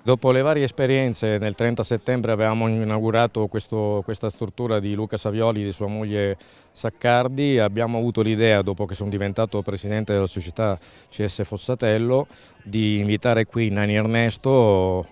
Dopo le varie esperienze, nel 30 settembre avevamo inaugurato questa struttura di Luca Savioli e di sua moglie Saccardi. Abbiamo avuto l'idea, dopo che sono diventato presidente della società CS Fossatello, di invitare qui Nani Ernesto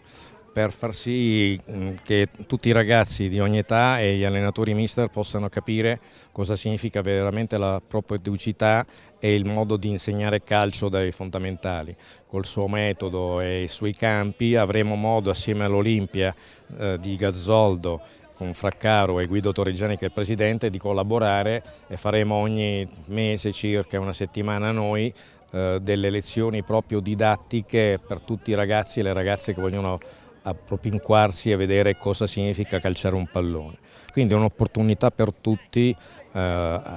per far sì che tutti i ragazzi di ogni età e gli allenatori mister possano capire cosa significa veramente la propedeucità e il modo di insegnare calcio dai fondamentali. Col suo metodo e sui campi avremo modo, assieme all'Olimpia di Gazzoldo, con Fraccaro e Guido Torrigiani che è il presidente, di collaborare e faremo ogni mese, circa una settimana noi, delle lezioni proprio didattiche per tutti i ragazzi e le ragazze che vogliono appropinquarsi e vedere cosa significa calciare un pallone. Quindi è un'opportunità per tutti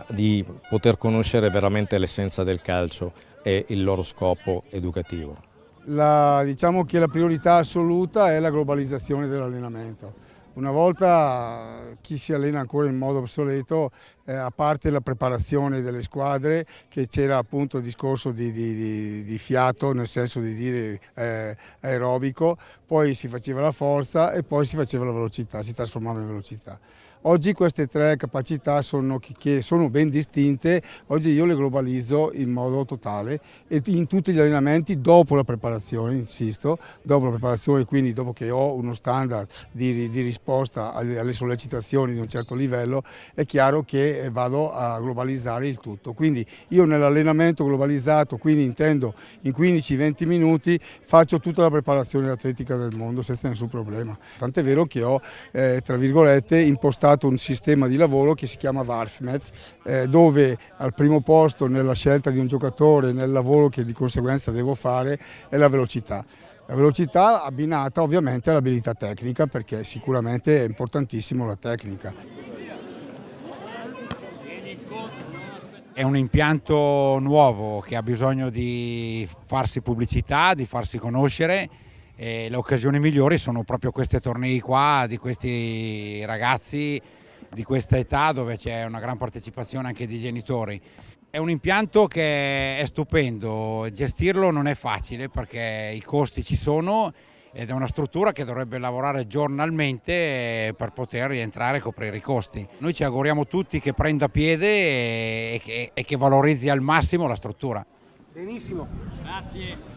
di poter conoscere veramente l'essenza del calcio e il loro scopo educativo. Diciamo che la priorità assoluta è la globalizzazione dell'allenamento. Una volta chi si allena ancora in modo obsoleto, a parte la preparazione delle squadre, che c'era appunto il discorso di fiato, nel senso di dire aerobico, poi si faceva la forza e poi si faceva la velocità, si trasformava in velocità. Oggi queste tre capacità che sono ben distinte, oggi io le globalizzo in modo totale e in tutti gli allenamenti dopo la preparazione, insisto, dopo la preparazione, quindi dopo che ho uno standard di risposta alle sollecitazioni di un certo livello, è chiaro che vado a globalizzare il tutto. Quindi io nell'allenamento globalizzato, quindi intendo in 15-20 minuti, faccio tutta la preparazione atletica del mondo senza nessun problema. Tant'è vero che ho, tra virgolette, impostato un sistema di lavoro che si chiama Warfmet, dove al primo posto nella scelta di un giocatore, nel lavoro che di conseguenza devo fare, è la velocità. La velocità abbinata ovviamente all'abilità tecnica, perché sicuramente è importantissimo la tecnica. È un impianto nuovo che ha bisogno di farsi pubblicità, di farsi conoscere. E le occasioni migliori sono proprio questi tornei qua, di questi ragazzi di questa età, dove c'è una gran partecipazione anche di genitori. È un impianto che è stupendo, gestirlo non è facile perché i costi ci sono ed è una struttura che dovrebbe lavorare giornalmente per poter rientrare e coprire i costi. Noi ci auguriamo tutti che prenda piede e che valorizzi al massimo la struttura. Benissimo. Grazie.